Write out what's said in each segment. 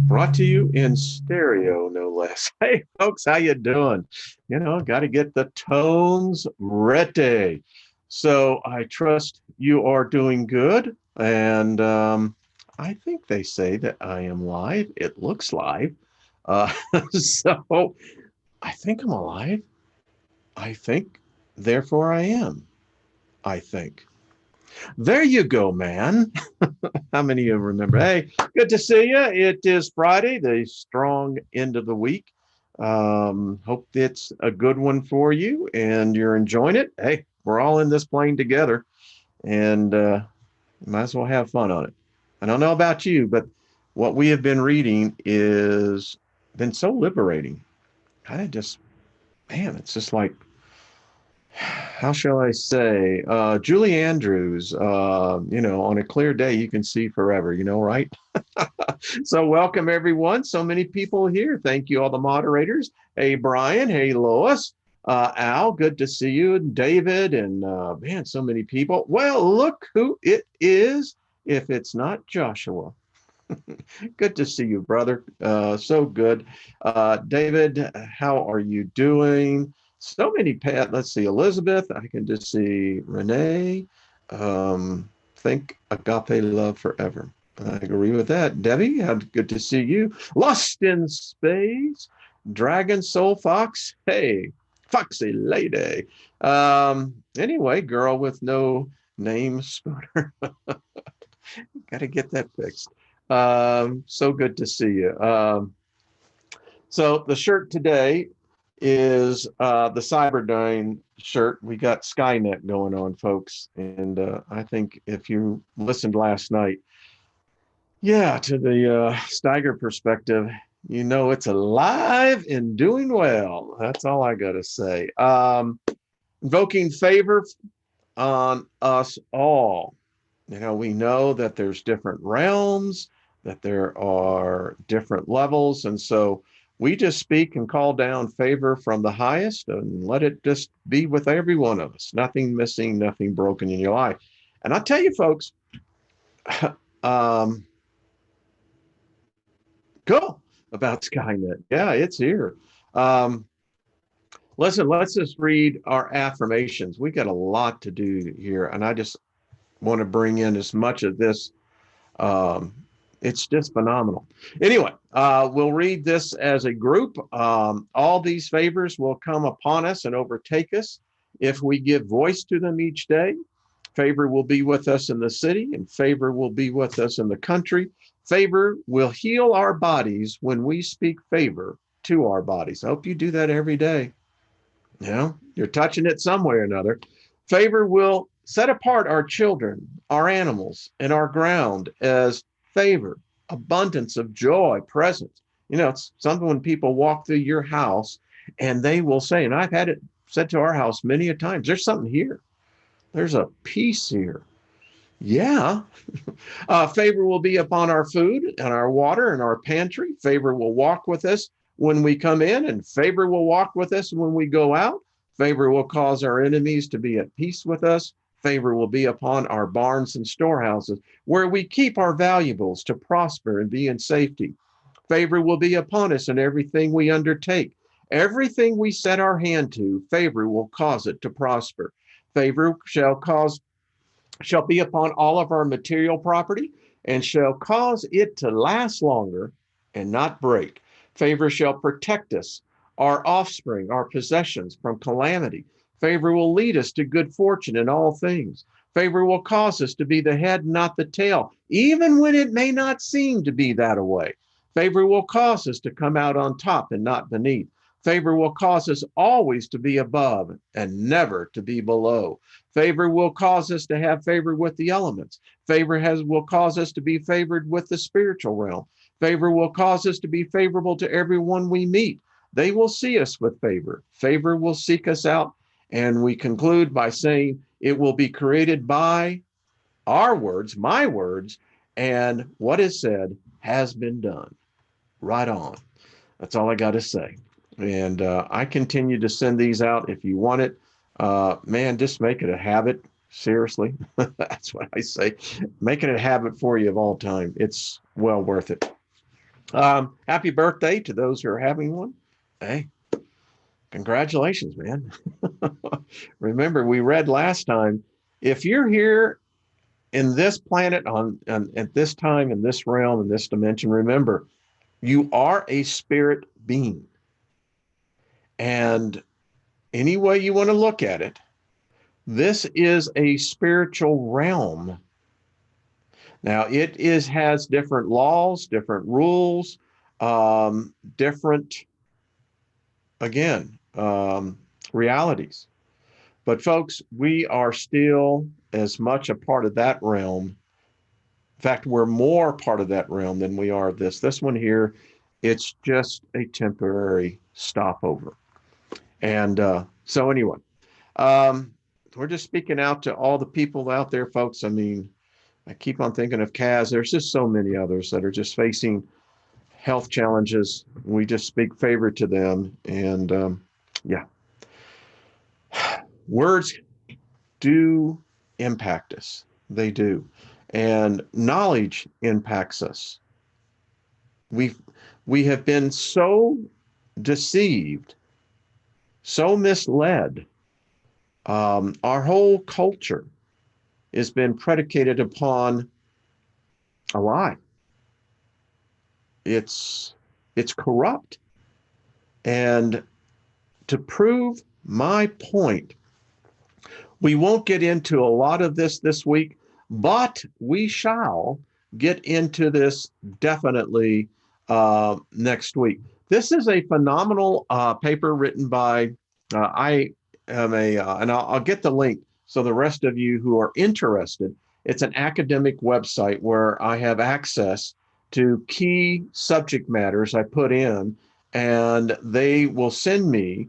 brought to you in stereo, no less. Hey, folks, how you doing? Got to get the tones ready. So I trust you are doing good, and I think they say that I am live. It looks live, uh, so I think I'm alive. I think, therefore, I am. I think. There you go, man. How many of you remember? Hey, good to see you. It is Friday, the strong end of the week. Hope it's a good one for you and you're enjoying it. Hey, we're all in this plane together and might as well have fun on it. I don't know about you, but what we have been reading is been so liberating. Kind of just, man, it's just like how shall I say, Julie Andrews, on a clear day, you can see forever, right? So welcome everyone. So many people here. Thank you, all the moderators. Hey, Brian. Hey, Lois. Al, good to see you. And David and man, so many people. Well, look who it is if it's not Joshua. Good to see you, brother. So good. David, how are you doing? So many, let's see, Elizabeth, I can just see Renee. Think agape love forever. I agree with that. Debbie, good to see you. Lost in Space, Dragon Soul Fox. Hey, Foxy Lady. Anyway, girl with no name, Spooner. Got to get that fixed. So good to see you. So the shirt today is the Cyberdyne shirt. We got Skynet going on, folks. And I think if you listened last night, yeah, to the Steiger Perspective, it's alive and doing well. That's all I got to say. Invoking favor on us all. We know that there's different realms, that there are different levels. And so we just speak and call down favor from the highest and let it just be with every one of us. Nothing missing, nothing broken in your life. And I'll tell you, folks, cool about Skynet. Yeah, it's here. Um, Listen, let's just read our affirmations. We got a lot to do here. And I just want to bring in as much of this. It's just phenomenal. Anyway, we'll read this as a group. All these favors will come upon us and overtake us if we give voice to them each day. Favor will be with us in the city, and favor will be with us in the country. Favor will heal our bodies when we speak favor to our bodies. I hope you do that every day. You're touching it some way or another. Favor will set apart our children, our animals, and our ground as favor, abundance of joy, presence. It's something when people walk through your house and they will say, and I've had it said to our house many a times, there's something here. There's a peace here. Yeah. Favor will be upon our food and our water and our pantry. Favor will walk with us when we come in, and favor will walk with us when we go out. Favor will cause our enemies to be at peace with us. Favor will be upon our barns and storehouses, where we keep our valuables to prosper and be in safety. Favor will be upon us in everything we undertake. Everything we set our hand to, favor will cause it to prosper. Favor shall be upon all of our material property and shall cause it to last longer and not break. Favor shall protect us, our offspring, our possessions from calamity. Favor will lead us to good fortune in all things. Favor will cause us to be the head, not the tail, even when it may not seem to be that way. Favor will cause us to come out on top and not beneath. Favor will cause us always to be above and never to be below. Favor will cause us to have favor with the elements. Favor will cause us to be favored with the spiritual realm. Favor will cause us to be favorable to everyone we meet. They will see us with favor. Favor will seek us out. And we conclude by saying it will be created by our words, my words, and what is said has been done. Right on. That's all I got to say. And I continue to send these out if you want it. Man, just make it a habit. Seriously. That's what I say. Make it a habit for you of all time. It's well worth it. Happy birthday to those who are having one. Hey, congratulations, man. Remember, we read last time, if you're here in this planet on at this time, in this realm, in this dimension, remember, you are a spirit being. And any way you want to look at it, this is a spiritual realm. Now, it is has different laws, different rules, different, again, realities. But folks, we are still as much a part of that realm. In fact, we're more part of that realm than we are of this. This one here, it's just a temporary stopover. And so anyway, um, we're just speaking out to all the people out there, folks. I mean, I keep on thinking of Kaz. There's just so many others that are just facing health challenges. We just speak favor to them. And yeah, words do impact us. They do. And knowledge impacts us. We've, we have been so deceived, so misled. Our whole culture has been predicated upon a lie. It's corrupt. And to prove my point, we won't get into a lot of this week, but we shall get into this definitely next week. This is a phenomenal paper written by, I am and I'll get the link so the rest of you who are interested, it's an academic website where I have access to key subject matters I put in, and they will send me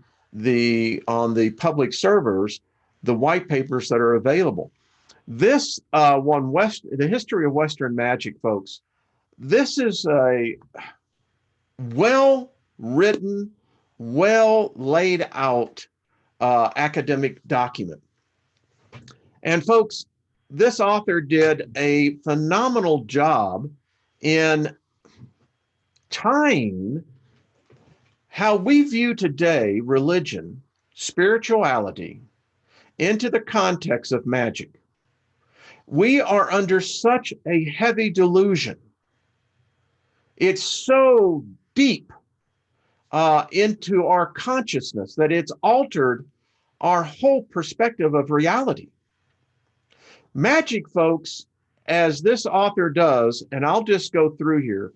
on the public servers the white papers that are available. This the history of Western magic, folks. This is a well written, well laid out academic document. And folks, this author did a phenomenal job in tying how we view today religion, spirituality, into the context of magic. We are under such a heavy delusion. It's so deep into our consciousness that it's altered our whole perspective of reality. Magic, folks, as this author does, and I'll just go through here,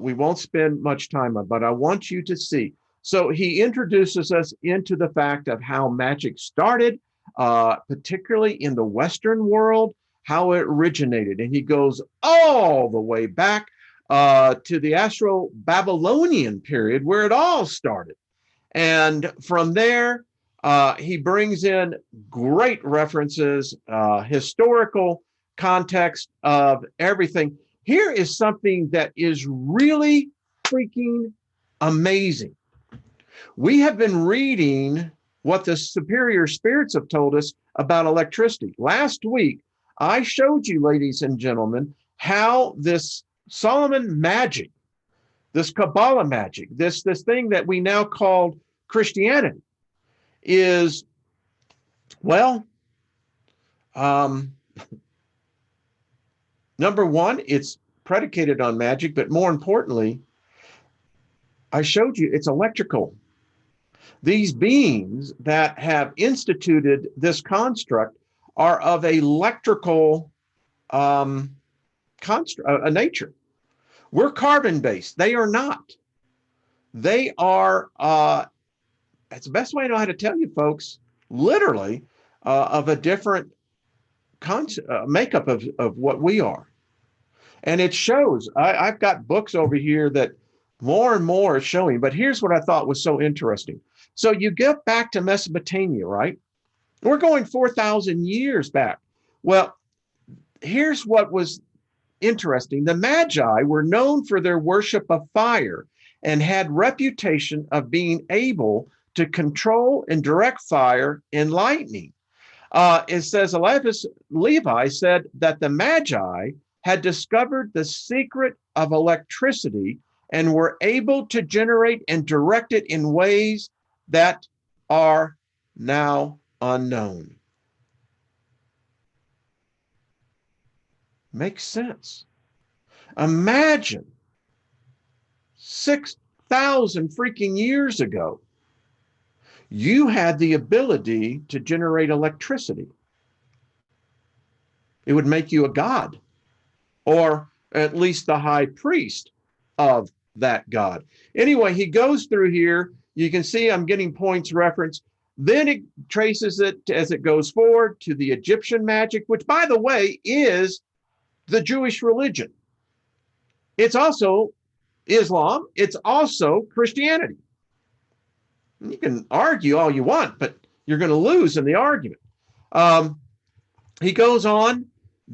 we won't spend much time on, but I want you to see. So he introduces us into the fact of how magic started, particularly in the Western world, how it originated. And he goes all the way back to the Astro-Babylonian period where it all started. And from there, he brings in great references, historical context of everything. Here is something that is really freaking amazing. We have been reading what the superior spirits have told us about electricity. Last week, I showed you, ladies and gentlemen, how this Solomon magic, this Kabbalah magic, this thing that we now call Christianity is, well, number one, it's predicated on magic, but more importantly, I showed you it's electrical. These beings that have instituted this construct are of electrical nature. We're carbon-based. They are not. They are, that's the best way I know how to tell you, folks, literally of a different makeup of what we are. And it shows. I've got books over here that more and more is showing, but here's what I thought was so interesting. So you get back to Mesopotamia, right? We're going 4,000 years back. Well, here's what was interesting. The Magi were known for their worship of fire and had reputation of being able to control and direct fire and lightning. It says Levi said that the Magi had discovered the secret of electricity and we're able to generate and direct it in ways that are now unknown. Makes sense. Imagine 6,000 freaking years ago, you had the ability to generate electricity. It would make you a god, or at least the high priest of that god. Anyway, he goes through here. You can see I'm getting points referenced. Then it traces it as it goes forward to the Egyptian magic, which, by the way, is the Jewish religion. It's also Islam. It's also Christianity. You can argue all you want, but you're going to lose in the argument. He goes on,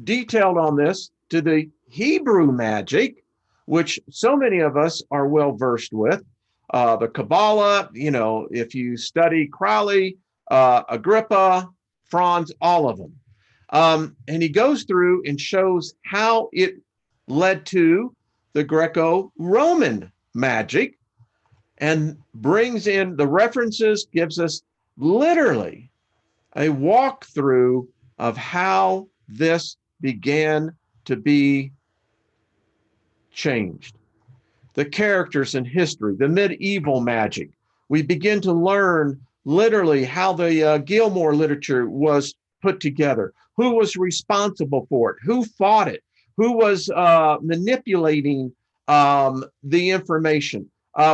detailed on this, to the Hebrew magic, which so many of us are well versed with. The Kabbalah, if you study Crowley, Agrippa, Franz, all of them. And he goes through and shows how it led to the Greco-Roman magic, and brings in the references, gives us literally a walkthrough of how this began to be changed. The characters in history, the medieval magic. We begin to learn literally how the Gilmore literature was put together, who was responsible for it, who fought it, who was manipulating the information.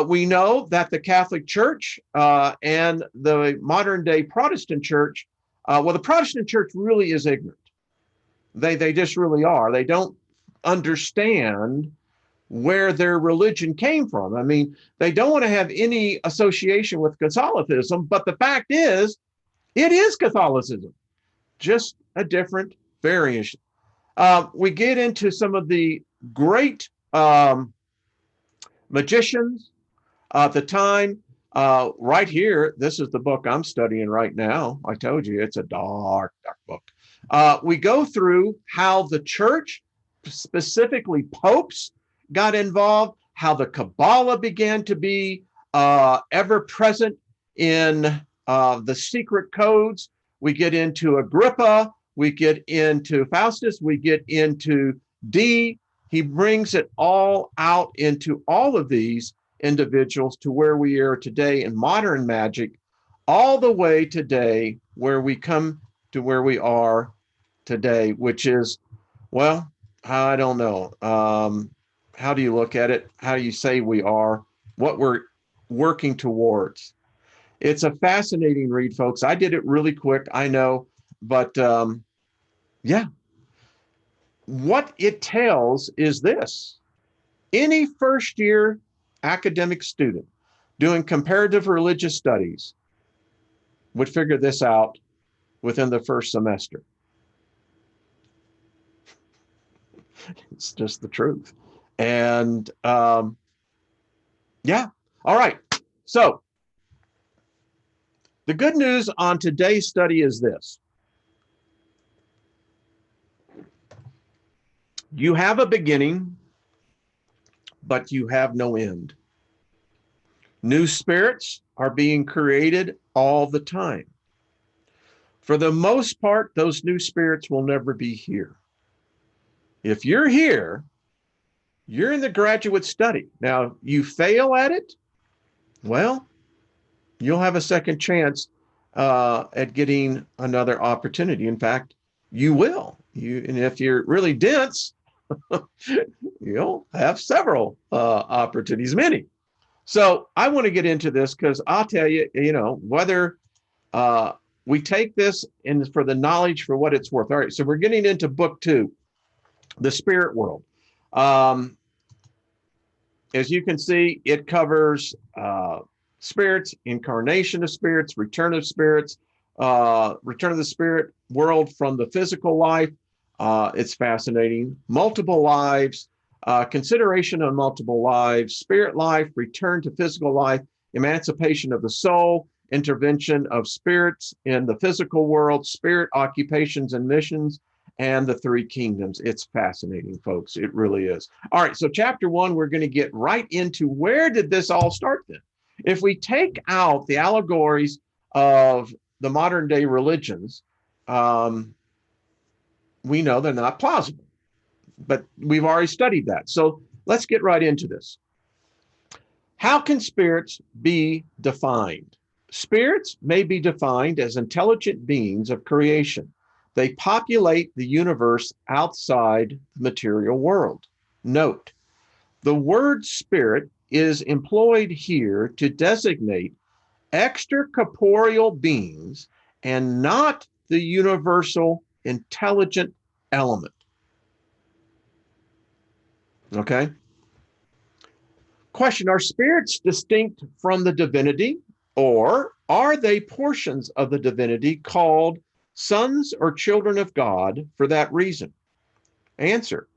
We know that the Catholic Church and the modern day Protestant Church, the Protestant Church really is ignorant. They just really are. They don't understand where their religion came from. I mean, they don't want to have any association with Catholicism, but the fact is, it is Catholicism, just a different variation. We get into some of the great magicians at the time. Right here, this is the book I'm studying right now. I told you it's a dark, dark book. We go through how the church, specifically popes, got involved, how the Kabbalah began to be ever present in the secret codes. We get into Agrippa, we get into Faustus, we get into Dee. He brings it all out into all of these individuals to where we are today in modern magic, all the way today where we come to where we are today, which is, well, I don't know. How do you look at it? How do you say we are? What we're working towards? It's a fascinating read, folks. I did it really quick, I know, but yeah. What it tells is this: any first year academic student doing comparative religious studies would figure this out within the first semester. It's just the truth. And yeah. All right. So the good news on today's study is this: you have a beginning, but you have no end. New spirits are being created all the time. For the most part, those new spirits will never be here. If you're here, you're in the graduate study. Now, you fail at it, well, you'll have a second chance at getting another opportunity. In fact, you will. And if you're really dense, you'll have several opportunities, many. So I want to get into this because I'll tell you, whether we take this and for the knowledge for what it's worth. All right, so we're getting into book 2, the spirit world. As you can see, it covers spirits, incarnation of spirits, return of spirits, return of the spirit world from the physical life. It's fascinating. Multiple lives, consideration on multiple lives, spirit life, return to physical life, emancipation of the soul, intervention of spirits in the physical world, spirit occupations and missions, and the three kingdoms. It's fascinating, folks. It really is. All right, so chapter 1, we're going to get right into where did this all start then? If we take out the allegories of the modern day religions, we know they're not plausible, but we've already studied that. So let's get right into this. How can spirits be defined? Spirits may be defined as intelligent beings of creation. They populate the universe outside the material world. Note, the word spirit is employed here to designate extracorporeal beings and not the universal intelligent element. Okay? Question, are spirits distinct from the divinity, or are they portions of the divinity called sons or children of God for that reason? Answer,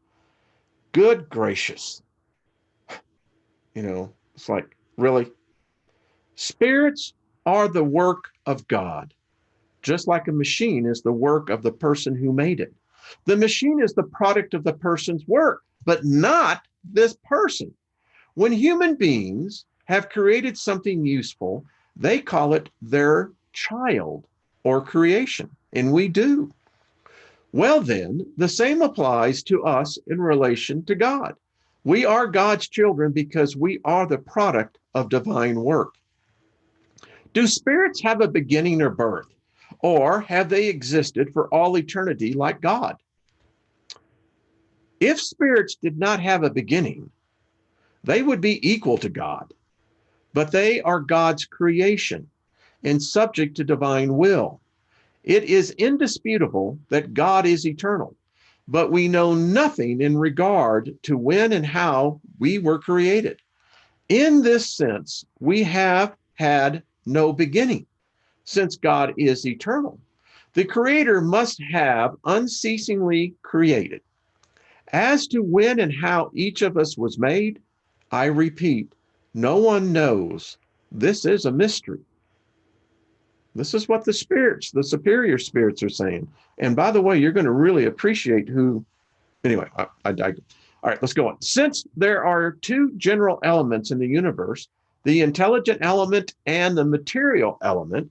good gracious. It's like, really? Spirits are the work of God, just like a machine is the work of the person who made it. The machine is the product of the person's work, but not this person. When human beings have created something useful, they call it their child or creation, and we do. Well, then, the same applies to us in relation to God. We are God's children because we are the product of divine work. Do spirits have a beginning or birth, or have they existed for all eternity like God? If spirits did not have a beginning, they would be equal to God, but they are God's creation and subject to divine will. It is indisputable that God is eternal, but we know nothing in regard to when and how we were created. In this sense, we have had no beginning, since God is eternal. The Creator must have unceasingly created. As to when and how each of us was made, I repeat, no one knows. This is a mystery. This is what the spirits, the superior spirits, are saying. And by the way, you're going to really appreciate who. Anyway, all right, let's go on. Since there are two general elements in the universe, the intelligent element and the material element,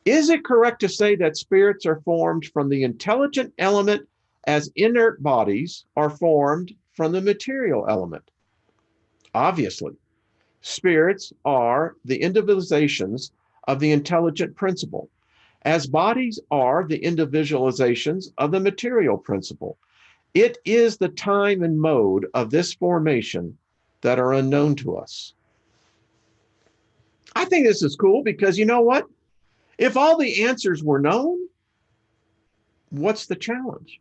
is it correct to say that spirits are formed from the intelligent element as inert bodies are formed from the material element? Obviously, spirits are the individualizations of the intelligent principle, as bodies are the individualizations of the material principle. It is the time and mode of this formation that are unknown to us. I think this is cool because you know what? If all the answers were known, what's the challenge?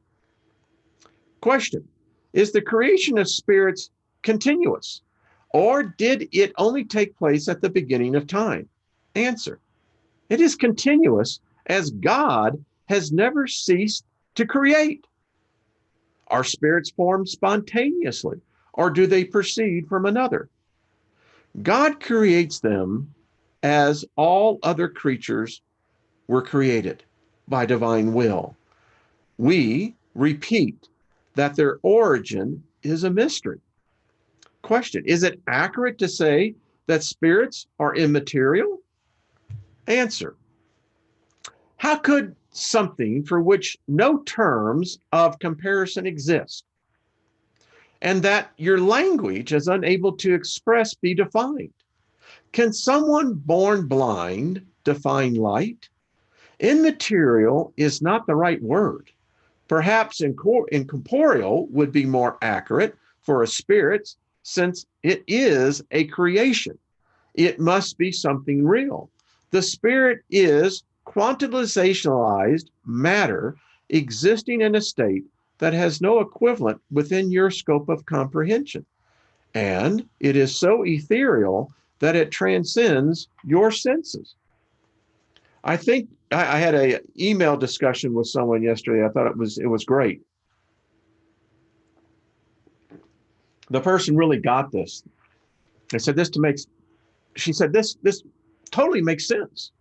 Question, is the creation of spirits continuous, or did it only take place at the beginning of time? Answer, it is continuous, as God has never ceased to create. Are spirits formed spontaneously, or do they proceed from another? God creates them as all other creatures were created by divine will. We repeat that their origin is a mystery. Question, is it accurate to say that spirits are immaterial? Answer, how could something for which no terms of comparison exist and that your language is unable to express be defined? Can someone born blind define light? Immaterial is not the right word. Perhaps incorporeal would be more accurate for a spirit, since it is a creation. It must be something real. The spirit is quantizationalized matter existing in a state that has no equivalent within your scope of comprehension. And it is so ethereal that it transcends your senses. I think I had an email discussion with someone yesterday. I thought it was great. The person really got this. I said, she said, this totally makes sense.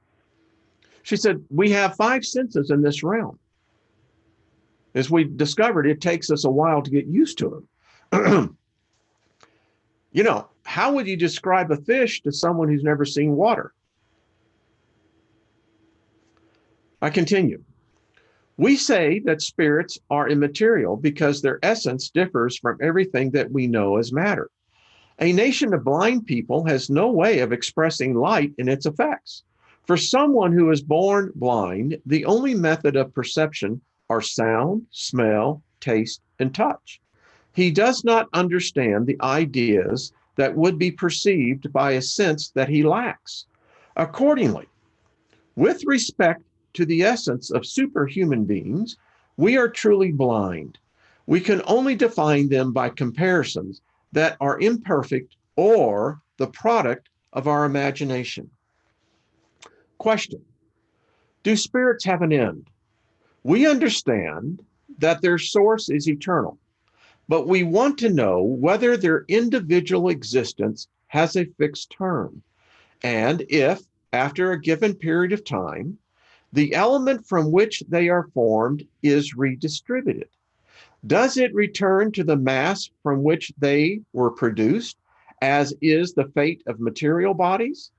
She said, we have 5 senses in this realm. As we discovered, it takes us a while to get used to them. How would you describe a fish to someone who's never seen water? I continue. We say that spirits are immaterial because their essence differs from everything that we know as matter. A nation of blind people has no way of expressing light and its effects. For someone who is born blind, the only method of perception are sound, smell, taste, and touch. He does not understand the ideas that would be perceived by a sense that he lacks. Accordingly, with respect to the essence of superhuman beings, we are truly blind. We can only define them by comparisons that are imperfect or the product of our imagination. Question: do spirits have an end? We understand that their source is eternal, but we want to know whether their individual existence has a fixed term, and if, after a given period of time, the element from which they are formed is redistributed. Does it return to the mass from which they were produced, as is the fate of material bodies?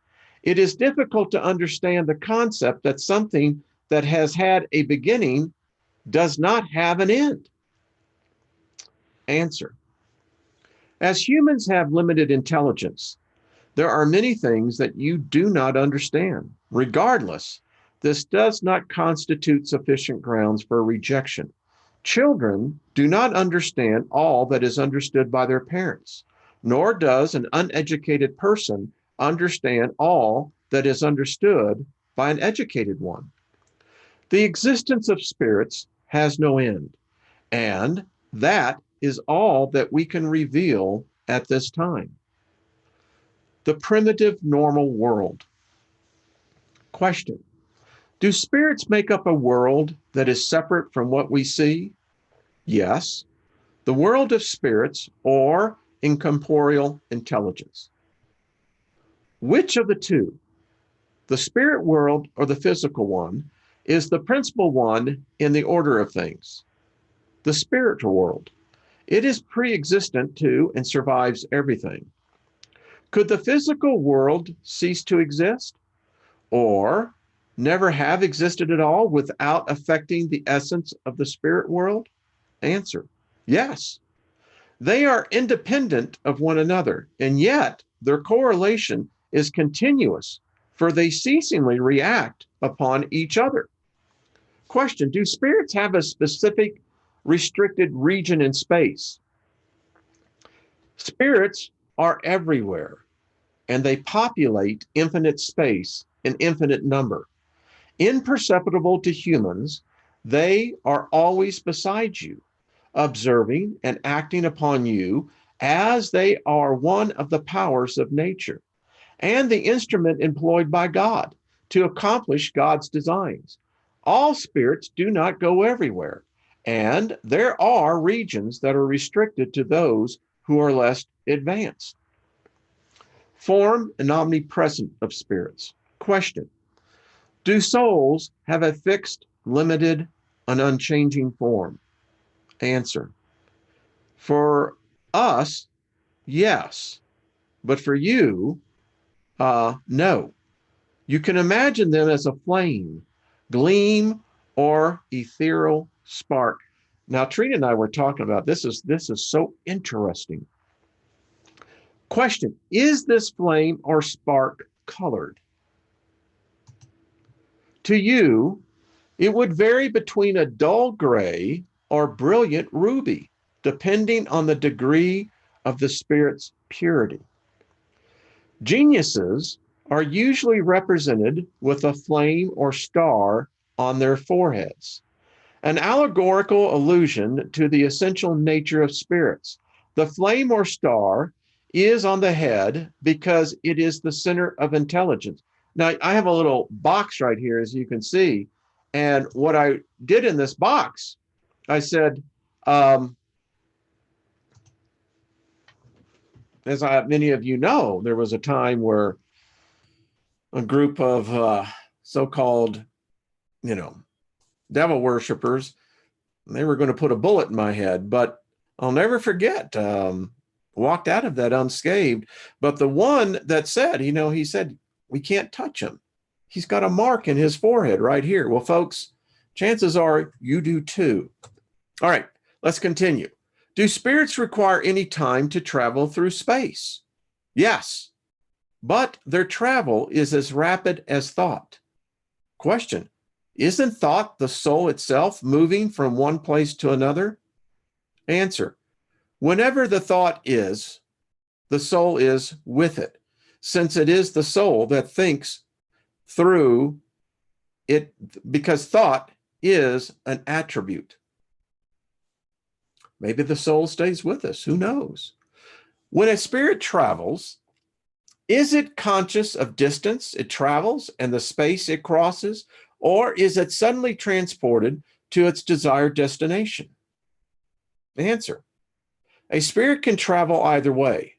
It is difficult to understand the concept that something that has had a beginning does not have an end. Answer: as humans have limited intelligence, there are many things that you do not understand. Regardless, this does not constitute sufficient grounds for rejection. Children do not understand all that is understood by their parents, nor does an uneducated person understand all that is understood by an educated one. The existence of spirits has no end, and that is all that we can reveal at this time. The primitive normal world. Question: do spirits make up a world that is separate from what we see? Yes, the world of spirits or incorporeal intelligence. Which of the two, the spirit world or the physical one, is the principal one in the order of things? The spiritual world. It is pre-existent to and survives everything. Could the physical world cease to exist, or never have existed at all without affecting the essence of the spirit world? Answer: yes. They are independent of one another, and yet their correlation is continuous, for they ceasingly react upon each other. Question: do spirits have a specific restricted region in space? Spirits are everywhere, and they populate infinite space in infinite number. Imperceptible to humans, they are always beside you, observing and acting upon you as they are one of the powers of nature and the instrument employed by God to accomplish God's designs. All spirits do not go everywhere, and there are regions that are restricted to those who are less advanced. Form and omnipresence of spirits. Question: do souls have a fixed, limited, and unchanging form? Answer: for us, yes, but for you, no. You can imagine them as a flame, gleam, or ethereal spark. Now, Trina and I were talking about this is so interesting. Question: is this flame or spark colored? To you, it would vary between a dull gray or brilliant ruby, depending on the degree of the spirit's purity. Geniuses are usually represented with a flame or star on their foreheads, an allegorical allusion to the essential nature of spirits. The flame or star is on the head because it is the center of intelligence. Now, I have a little box right here, as you can see. And what I did in this box, I said, as many of you know, there was a time where a group of so-called, devil worshipers They were going to put a bullet in my head, but I'll never forget. Walked out of that unscathed. But the one that said, he said, we can't touch him. He's got a mark in his forehead right here. Well, folks, chances are you do too. All right, let's continue. Do spirits require any time to travel through space? Yes, but their travel is as rapid as thought. Question: isn't thought the soul itself moving from one place to another? Answer: whenever the thought is, the soul is with it, since it is the soul that thinks through it, because thought is an attribute. Maybe the soul stays with us, who knows? When a spirit travels, is it conscious of distance it travels and the space it crosses, or is it suddenly transported to its desired destination? Answer: a spirit can travel either way,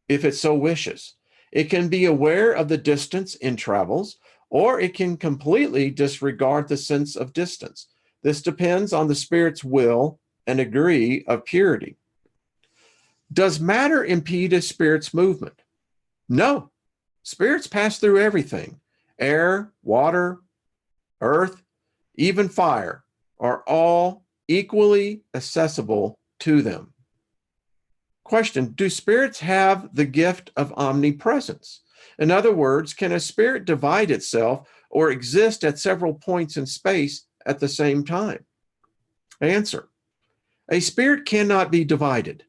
if it so wishes. It can be aware of the distance it travels, or it can completely disregard the sense of distance. This depends on the spirit's will and degree of purity. Does matter impede a spirit's movement? No. Spirits pass through everything. Air, water, earth, even fire are all equally accessible to them. Question: do spirits have the gift of omnipresence? In other words, can a spirit divide itself or exist at several points in space at the same time? Answer: a spirit cannot be divided,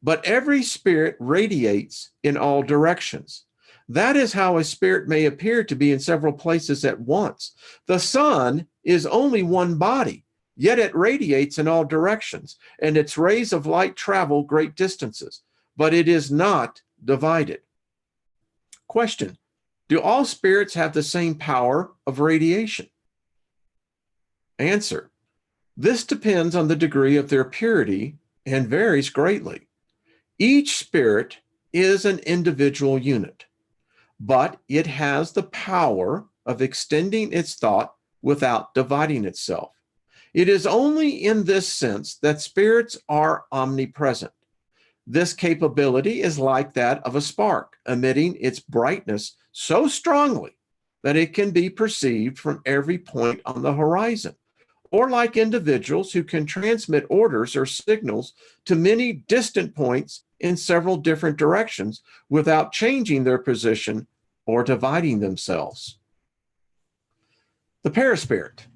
but every spirit radiates in all directions. That is how a spirit may appear to be in several places at once. The sun is only one body, yet it radiates in all directions, and its rays of light travel great distances, but it is not divided. Question: do all spirits have the same power of radiation? Answer: this depends on the degree of their purity and varies greatly. Each spirit is an individual unit, but it has the power of extending its thought without dividing itself. It is only in this sense that spirits are omnipresent. This capability is like that of a spark, emitting its brightness so strongly that it can be perceived from every point on the horizon, or like individuals who can transmit orders or signals to many distant points in several different directions without changing their position or dividing themselves. The perispirit.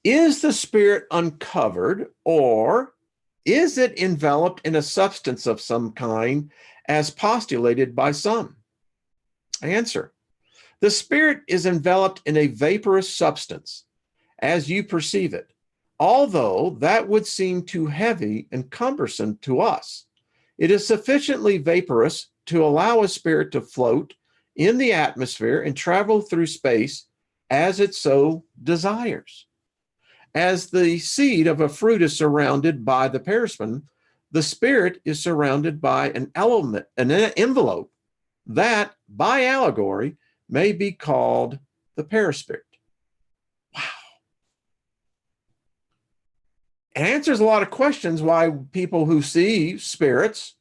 Is the spirit uncovered, or is it enveloped in a substance of some kind as postulated by some? Answer: the spirit is enveloped in a vaporous substance as you perceive it, although that would seem too heavy and cumbersome to us. It is sufficiently vaporous to allow a spirit to float in the atmosphere and travel through space as it so desires. As the seed of a fruit is surrounded by the perispin, the spirit is surrounded by an element, an envelope that, by allegory, may be called the perispirit. Wow. It answers a lot of questions why people who see spirits,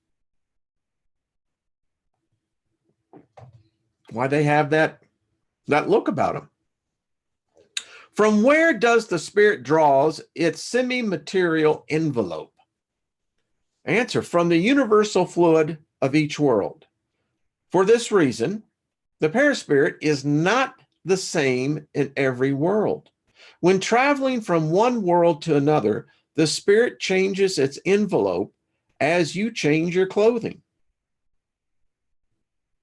why they have that look about them. From where does the spirit draws its semi-material envelope? Answer: from the universal fluid of each world. For this reason, the perispirit is not the same in every world. When traveling from one world to another, the spirit changes its envelope as you change your clothing.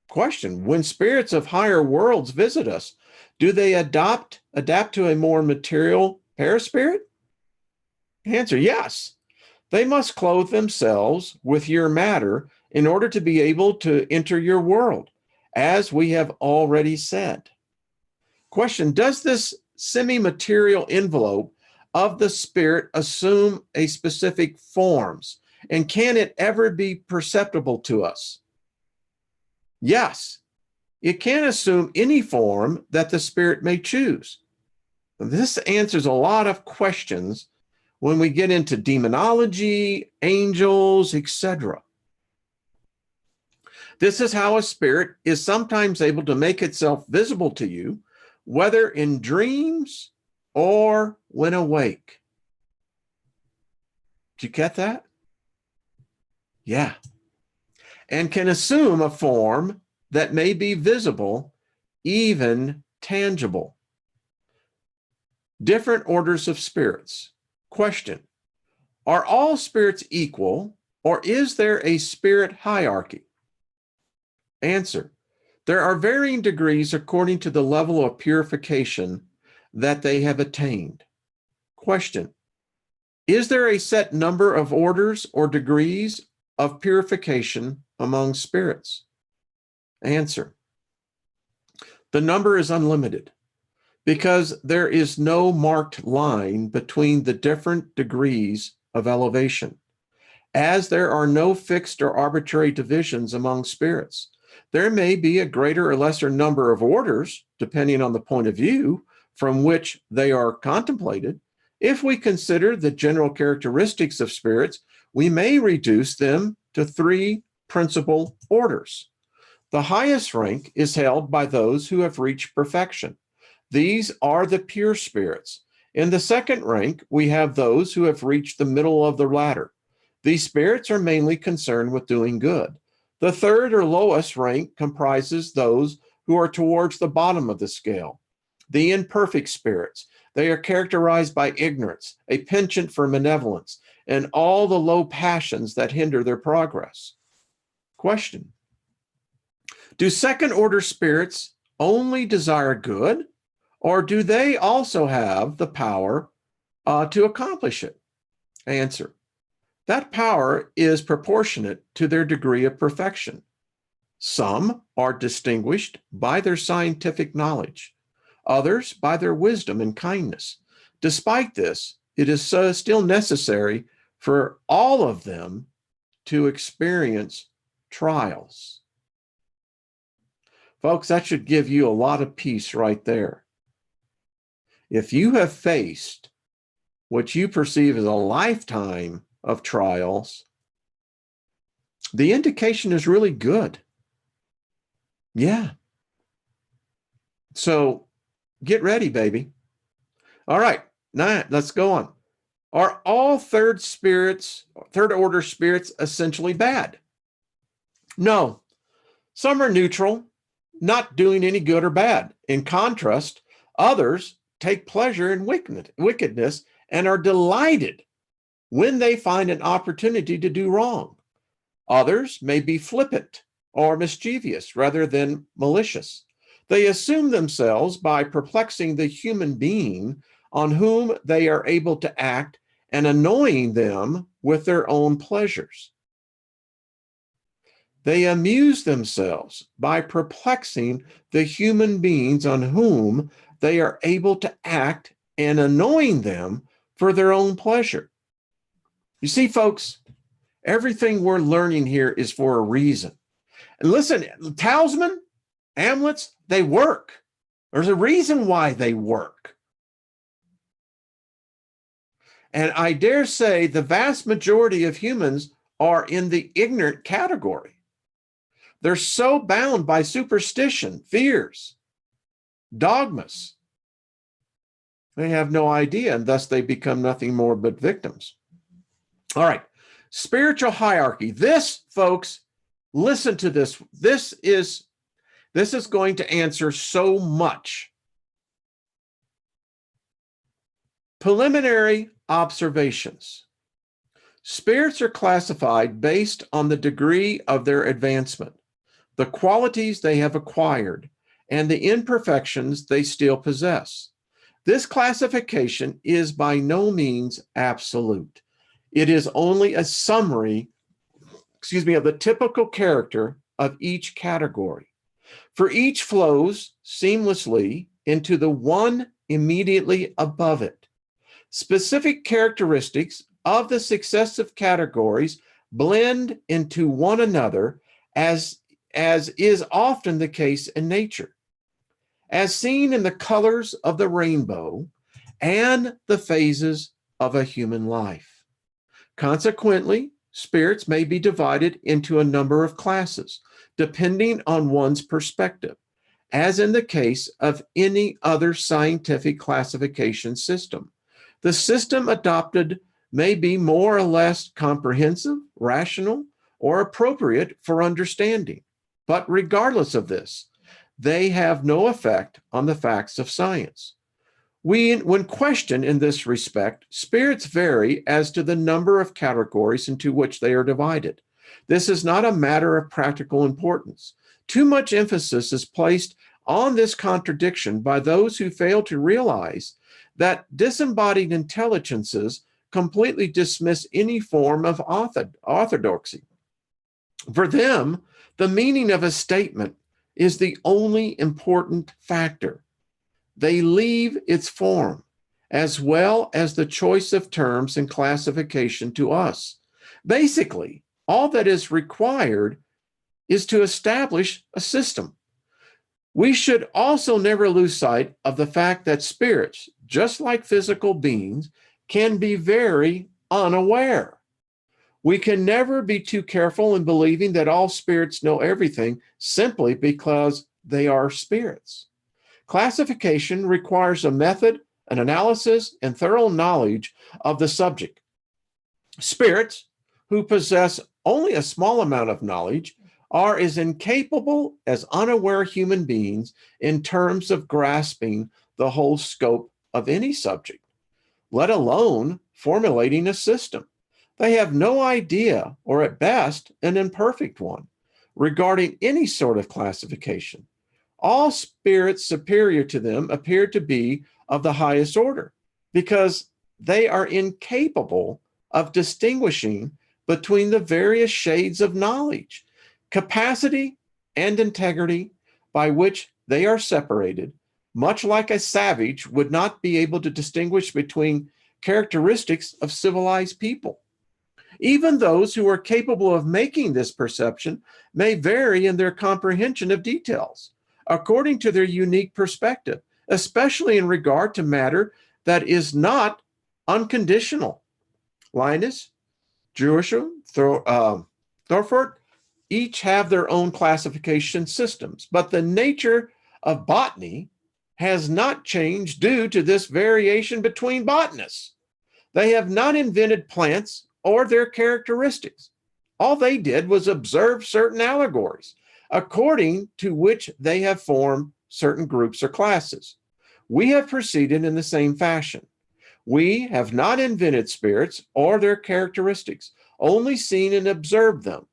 Question: when spirits of higher worlds visit us, do they adapt to a more material perispirit? Answer: yes. They must clothe themselves with your matter in order to be able to enter your world, as we have already said. Question: does this semi-material envelope of the spirit assume a specific forms, and can it ever be perceptible to us? Yes. It can assume any form that the spirit may choose. This answers a lot of questions when we get into demonology, angels, etc. This is how a spirit is sometimes able to make itself visible to you, whether in dreams or when awake. Did you get that? Yeah. And can assume a form that may be visible, even tangible. Different orders of spirits. Question: are all spirits equal, or is there a spirit hierarchy? Answer: there are varying degrees according to the level of purification that they have attained. Question: is there a set number of orders or degrees of purification among spirits? Answer: the number is unlimited because there is no marked line between the different degrees of elevation. As there are no fixed or arbitrary divisions among spirits, there may be a greater or lesser number of orders, depending on the point of view from which they are contemplated. If we consider the general characteristics of spirits, we may reduce them to 3 principal orders. The highest rank is held by those who have reached perfection. These are the pure spirits. In the second rank, we have those who have reached the middle of the ladder. These spirits are mainly concerned with doing good. The third or lowest rank comprises those who are towards the bottom of the scale. The imperfect spirits. They are characterized by ignorance, a penchant for malevolence, and all the low passions that hinder their progress. Question: do second order spirits only desire good, or do they also have the power to accomplish it? Answer: that power is proportionate to their degree of perfection. Some are distinguished by their scientific knowledge, others by their wisdom and kindness. Despite this, it is still necessary for all of them to experience trials. Folks, that should give you a lot of peace right there. If you have faced what you perceive as a lifetime of trials, the indication is really good. Yeah. So get ready, baby. All right, now let's go on. Are all third order spirits essentially bad? No. Some are neutral, not doing any good or bad. In contrast, others take pleasure in wickedness and are delighted when they find an opportunity to do wrong. Others may be flippant or mischievous rather than malicious. They assume themselves by perplexing the human being on whom they are able to act and annoying them with their own pleasures. They amuse themselves by perplexing the human beings on whom they are able to act and annoying them for their own pleasure. You see, folks, everything we're learning here is for a reason. And listen, talisman, amulets, they work. There's a reason why they work. And I dare say the vast majority of humans are in the ignorant category. They're so bound by superstition, fears, dogmas. They have no idea, and thus they become nothing more but victims. All right, spiritual hierarchy. This, folks, listen to this. This is going to answer so much. Preliminary observations. Spirits are classified based on the degree of their advancement, the qualities they have acquired, and the imperfections they still possess. This classification is by no means absolute. It is only a summary, of the typical character of each category. For each flows seamlessly into the one immediately above it. Specific characteristics of the successive categories blend into one another as is often the case in nature. As seen in the colors of the rainbow and the phases of a human life. Consequently, spirits may be divided into a number of classes, depending on one's perspective, as in the case of any other scientific classification system. The system adopted may be more or less comprehensive, rational, or appropriate for understanding. But regardless of this, they have no effect on the facts of science. When questioned in this respect, spirits vary as to the number of categories into which they are divided. This is not a matter of practical importance. Too much emphasis is placed on this contradiction by those who fail to realize that disembodied intelligences completely dismiss any form of orthodoxy. For them, the meaning of a statement is the only important factor. They leave its form, as well as the choice of terms and classification to us. Basically, all that is required is to establish a system. We should also never lose sight of the fact that spirits, just like physical beings, can be very unaware. We can never be too careful in believing that all spirits know everything simply because they are spirits. Classification requires a method, an analysis, and thorough knowledge of the subject. Spirits who possess only a small amount of knowledge are as incapable as unaware human beings in terms of grasping the whole scope of any subject, let alone formulating a system. They have no idea, or at best, an imperfect one, regarding any sort of classification. All spirits superior to them appear to be of the highest order because they are incapable of distinguishing between the various shades of knowledge, capacity, and integrity by which they are separated, much like a savage would not be able to distinguish between characteristics of civilized people. Even those who are capable of making this perception may vary in their comprehension of details according to their unique perspective, especially in regard to matter that is not unconditional. Linus, Jerusalem, Thorford, each have their own classification systems, but the nature of botany has not changed due to this variation between botanists. They have not invented plants or their characteristics. All they did was observe certain allegories, according to which they have formed certain groups or classes. We have proceeded in the same fashion. We have not invented spirits or their characteristics, only seen and observed them.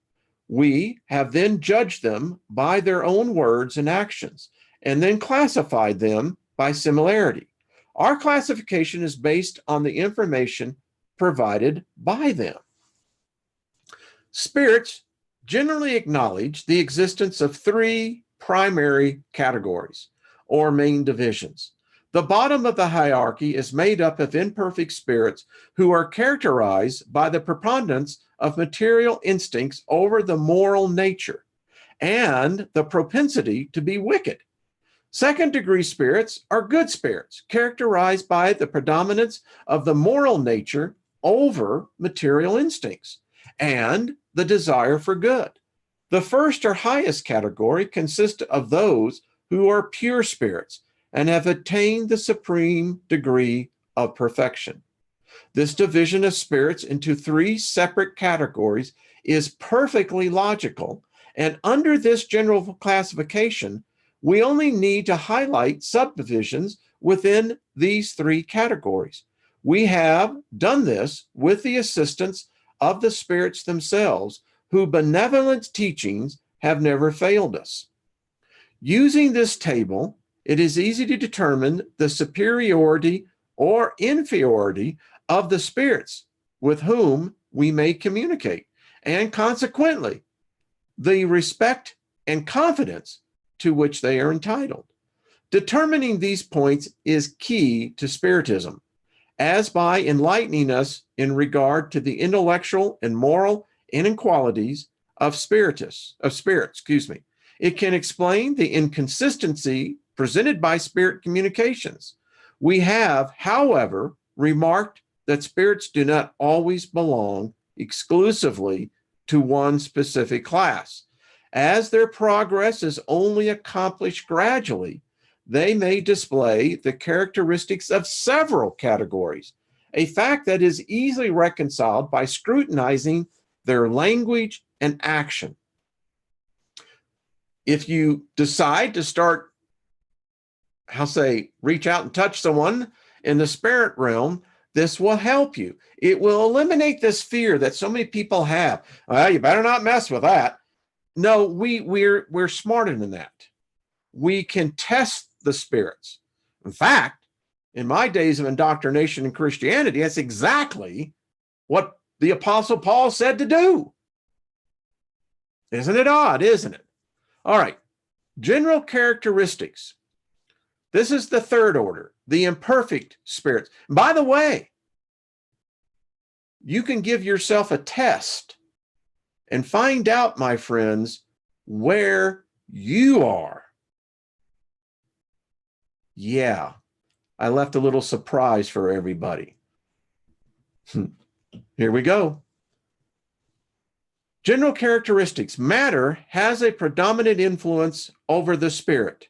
We have then judged them by their own words and actions, and then classified them by similarity. Our classification is based on the information provided by them. Spirits generally acknowledge the existence of three primary categories or main divisions. The bottom of the hierarchy is made up of imperfect spirits who are characterized by the preponderance of material instincts over the moral nature and the propensity to be wicked. Second degree spirits are good spirits, characterized by the predominance of the moral nature over material instincts and the desire for good. The first or highest category consists of those who are pure spirits and have attained the supreme degree of perfection. This division of spirits into three separate categories is perfectly logical, and under this general classification, we only need to highlight subdivisions within these three categories. We have done this with the assistance of the spirits themselves, whose benevolent teachings have never failed us. Using this table, it is easy to determine the superiority or inferiority of the spirits with whom we may communicate, and consequently, the respect and confidence to which they are entitled. Determining these points is key to Spiritism, as by enlightening us in regard to the intellectual and moral inequalities of spirits. It can explain the inconsistency presented by spirit communications. We have, however, remarked that spirits do not always belong exclusively to one specific class. As their progress is only accomplished gradually, they may display the characteristics of several categories, a fact that is easily reconciled by scrutinizing their language and action. If you decide to start, reach out and touch someone in the spirit realm, this will help you. It will eliminate this fear that so many people have. Well, you better not mess with that. No, we're smarter than that. We can test the spirits. In fact, in my days of indoctrination in Christianity, that's exactly what the Apostle Paul said to do. Isn't it odd, isn't it? All right, general characteristics. This is the third order, the imperfect spirits. By the way, you can give yourself a test and find out, my friends, where you are. Yeah, I left a little surprise for everybody. Here we go. General characteristics. Matter has a predominant influence over the spirit.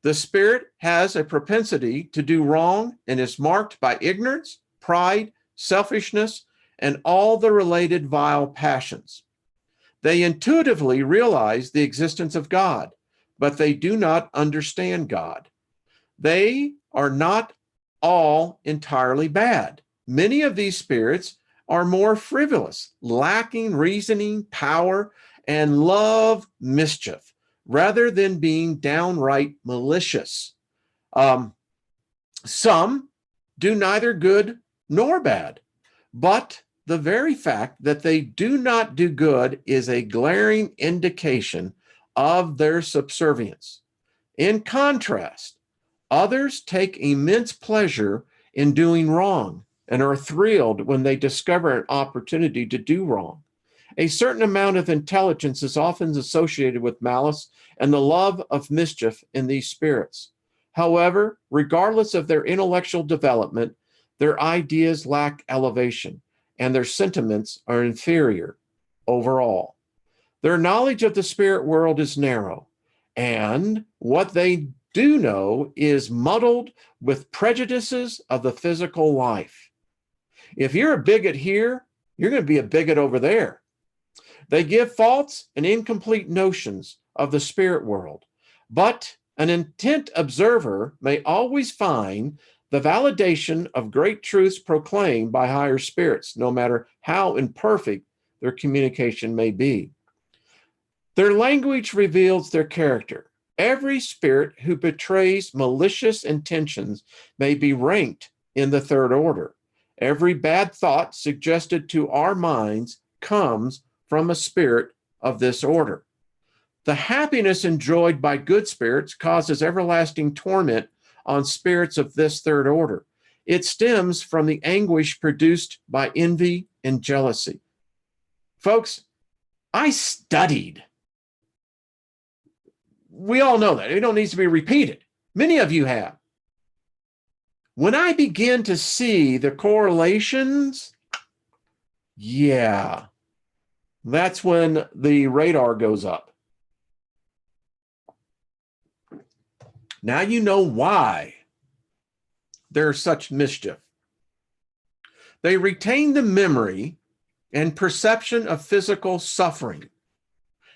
The spirit has a propensity to do wrong and is marked by ignorance, pride, selfishness, and all the related vile passions. They intuitively realize the existence of God, but they do not understand God. They are not all entirely bad. Many of these spirits are more frivolous, lacking reasoning, power, and love mischief, rather than being downright malicious. Some do neither good nor bad, but the very fact that they do not do good is a glaring indication of their subservience. In contrast, others take immense pleasure in doing wrong and are thrilled when they discover an opportunity to do wrong. A certain amount of intelligence is often associated with malice and the love of mischief in these spirits. However, regardless of their intellectual development, their ideas lack elevation and their sentiments are inferior overall. Their knowledge of the spirit world is narrow, and what they do know is muddled with prejudices of the physical life. If you're a bigot here, you're going to be a bigot over there. They give false and incomplete notions of the spirit world, but an intent observer may always find the validation of great truths proclaimed by higher spirits, no matter how imperfect their communication may be. Their language reveals their character. Every spirit who betrays malicious intentions may be ranked in the third order. Every bad thought suggested to our minds comes from a spirit of this order. The happiness enjoyed by good spirits causes everlasting torment on spirits of this third order. It stems from the anguish produced by envy and jealousy. Folks, I studied. We all know that. It don't need to be repeated. Many of you have. When I begin to see the correlations, yeah, that's when the radar goes up. Now you know why there's such mischief. They retain the memory and perception of physical suffering,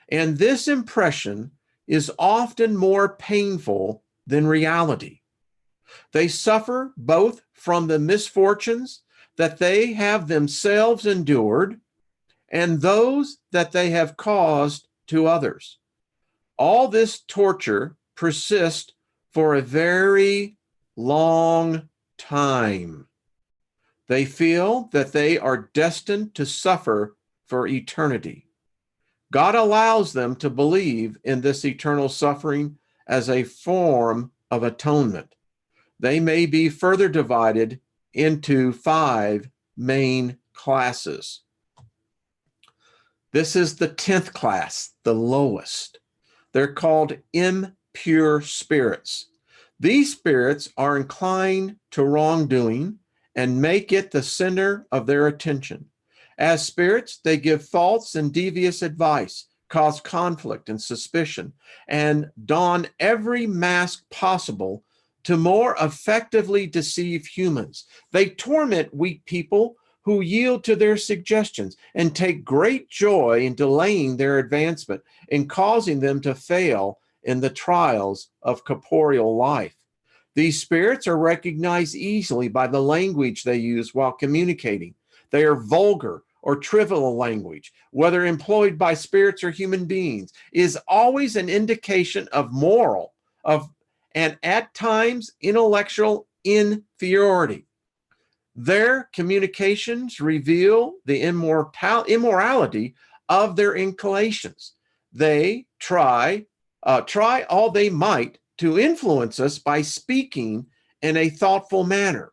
and this impression is often more painful than reality. They suffer both from the misfortunes that they have themselves endured and those that they have caused to others. All this torture persists for a very long time. They feel that they are destined to suffer for eternity. God allows them to believe in this eternal suffering as a form of atonement. They may be further divided into 5 main classes. This is the 10th class, the lowest. They're called impure spirits. These spirits are inclined to wrongdoing and make it the center of their attention. As spirits, they give false and devious advice, cause conflict and suspicion, and don every mask possible to more effectively deceive humans. They torment weak people who yield to their suggestions and take great joy in delaying their advancement and causing them to fail in the trials of corporeal life. These spirits are recognized easily by the language they use while communicating. They are vulgar or trivial language, whether employed by spirits or human beings, is always an indication of moral and at times intellectual inferiority. Their communications reveal the immorality of their inclinations. They try all they might to influence us by speaking in a thoughtful manner.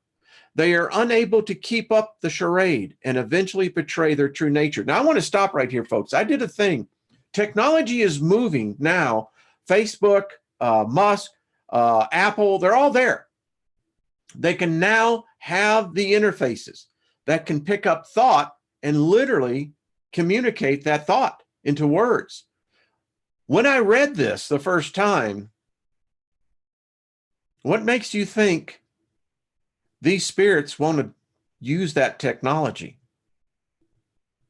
They are unable to keep up the charade and eventually betray their true nature. Now, I want to stop right here, folks. I did a thing. Technology is moving now. Facebook, Musk, Apple, they're all there. They can now have the interfaces that can pick up thought and literally communicate that thought into words. When I read this the first time, what makes you think these spirits want to use that technology?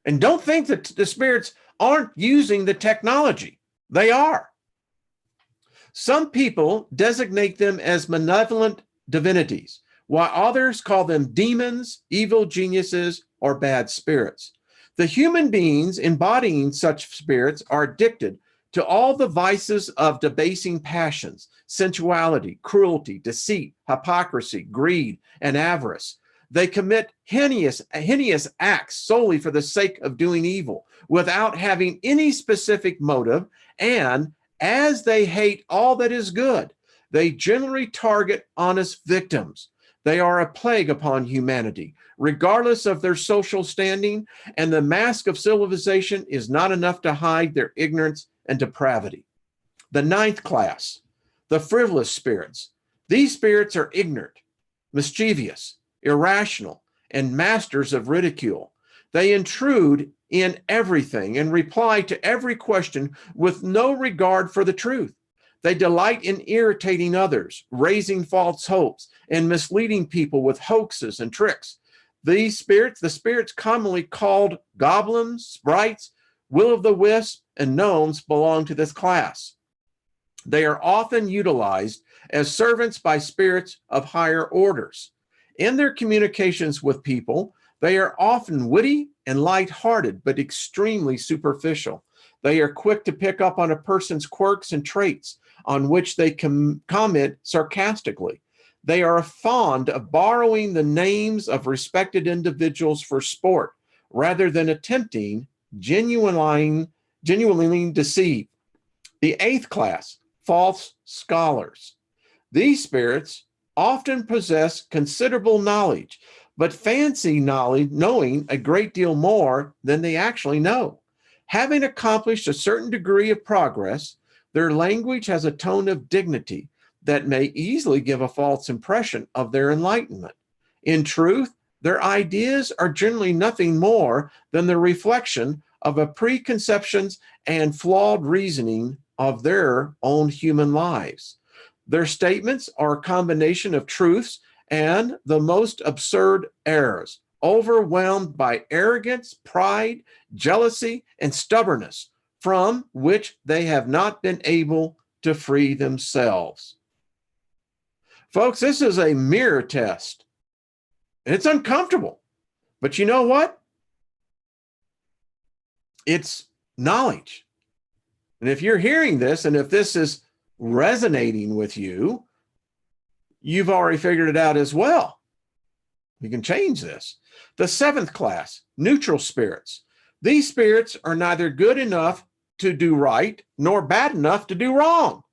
And don't think that the spirits aren't using the technology. They are. Some people designate them as malevolent divinities, while others call them demons, evil geniuses, or bad spirits. The human beings embodying such spirits are addicted to all the vices of debasing passions, sensuality, cruelty, deceit, hypocrisy, greed, and avarice. They commit heinous acts solely for the sake of doing evil, without having any specific motive, and as they hate all that is good, they generally target honest victims. They are a plague upon humanity, regardless of their social standing, and the mask of civilization is not enough to hide their ignorance and depravity. The ninth class, the frivolous spirits. These spirits are ignorant, mischievous, irrational, and masters of ridicule. They intrude in everything and reply to every question with no regard for the truth. They delight in irritating others, raising false hopes, and misleading people with hoaxes and tricks. The spirits commonly called goblins, sprites, will-o'-the-wisps, and gnomes belong to this class. They are often utilized as servants by spirits of higher orders. In their communications with people, they are often witty and light-hearted, but extremely superficial. They are quick to pick up on a person's quirks and traits, on which they comment sarcastically. They are fond of borrowing the names of respected individuals for sport, rather than attempting genuinely deceive. The eighth class, false scholars. These spirits often possess considerable knowledge, but fancy knowledge, knowing a great deal more than they actually know. Having accomplished a certain degree of progress, their language has a tone of dignity that may easily give a false impression of their enlightenment. In truth, their ideas are generally nothing more than the reflection of a preconceptions and flawed reasoning of their own human lives. Their statements are a combination of truths and the most absurd errors, overwhelmed by arrogance, pride, jealousy, and stubbornness, from which they have not been able to free themselves. Folks, this is a mirror test. It's uncomfortable, but you know what? It's knowledge. And if you're hearing this, and if this is resonating with you, you've already figured it out as well. You can change this. The seventh class, neutral spirits. These spirits are neither good enough to do right nor bad enough to do wrong.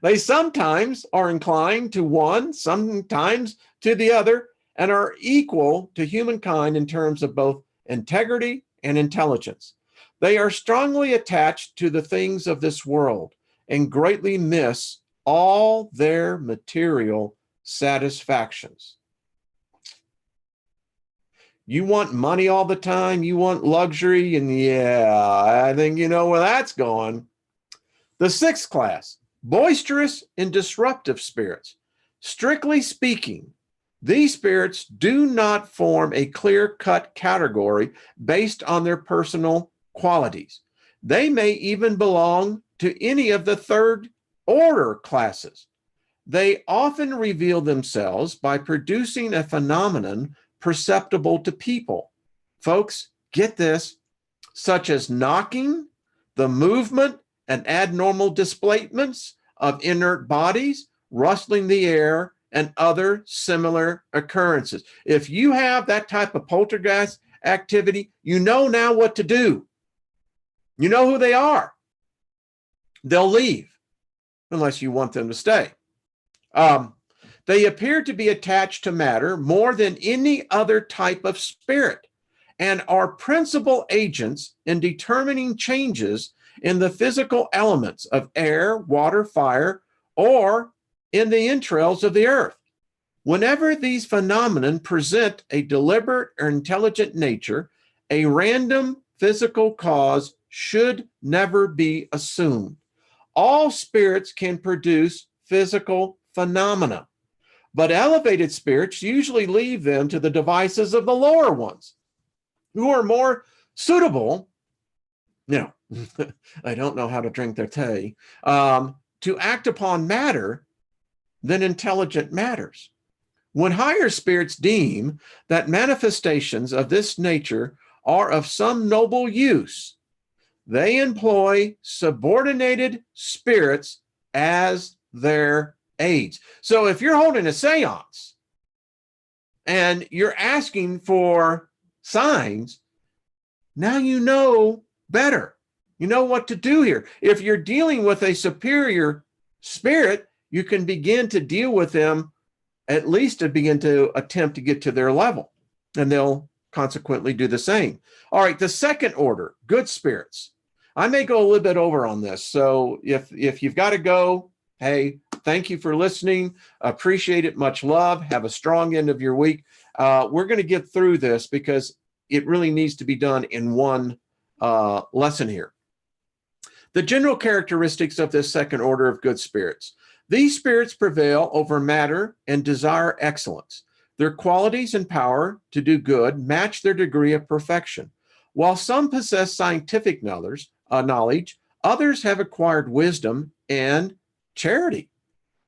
They sometimes are inclined to one, sometimes to the other, and are equal to humankind in terms of both integrity and intelligence. They are strongly attached to the things of this world and greatly miss all their material satisfactions. You want money all the time, you want luxury, and yeah, I think you know where that's going. The sixth class, boisterous and disruptive spirits. Strictly speaking, these spirits do not form a clear-cut category based on their personal qualities. They may even belong to any of the third order classes. They often reveal themselves by producing a phenomenon perceptible to people. Folks, get this, such as knocking, the movement and abnormal displacements of inert bodies, rustling the air, and other similar occurrences. If you have that type of poltergeist activity, you know now what to do. You know who they are. They'll leave unless you want them to stay. They appear to be attached to matter more than any other type of spirit and are principal agents in determining changes in the physical elements of air, water, fire, or in the entrails of the earth. Whenever these phenomena present a deliberate or intelligent nature, a random physical cause should never be assumed. All spirits can produce physical phenomena, but elevated spirits usually leave them to the devices of the lower ones, who are more suitable, I don't know how to drink their tea, to act upon matter than intelligent matters. When higher spirits deem that manifestations of this nature are of some noble use, they employ subordinated spirits as their aids. So if you're holding a seance and you're asking for signs, now you know better. You know what to do here. If you're dealing with a superior spirit, you can begin to deal with them, at least to begin to attempt to get to their level, and they'll consequently do the same. All right, the second order, good spirits. I may go a little bit over on this. So if you've got to go, hey, thank you for listening. Appreciate it. Much love. Have a strong end of your week. We're going to get through this because it really needs to be done in one lesson here. The general characteristics of this second order of good spirits. These spirits prevail over matter and desire excellence. Their qualities and power to do good match their degree of perfection. While some possess scientific knowledge, others have acquired wisdom and charity.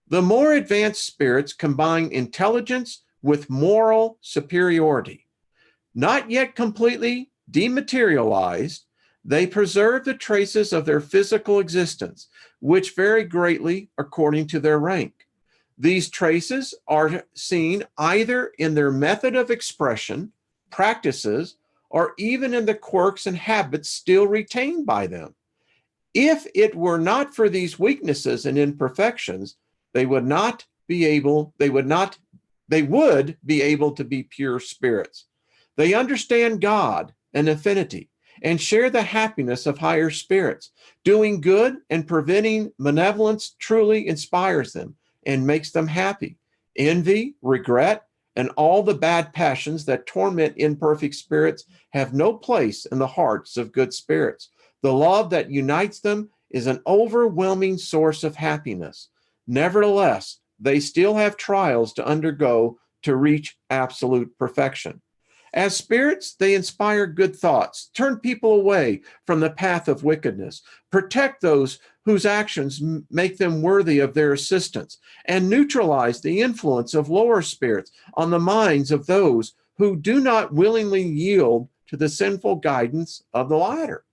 The more advanced spirits combine intelligence with moral superiority. Not yet completely dematerialized, they preserve the traces of their physical existence, which vary greatly according to their rank. These traces are seen either in their method of expression, practices, or even in the quirks and habits still retained by them. If it were not for these weaknesses and imperfections, they would be able to be pure spirits. They understand God and affinity and share the happiness of higher spirits. Doing good and preventing malevolence truly inspires them and makes them happy. Envy, regret, and all the bad passions that torment imperfect spirits have no place in the hearts of good spirits. The love that unites them is an overwhelming source of happiness. Nevertheless, they still have trials to undergo to reach absolute perfection. As spirits, they inspire good thoughts, turn people away from the path of wickedness, protect those whose actions make them worthy of their assistance, and neutralize the influence of lower spirits on the minds of those who do not willingly yield to the sinful guidance of the latter.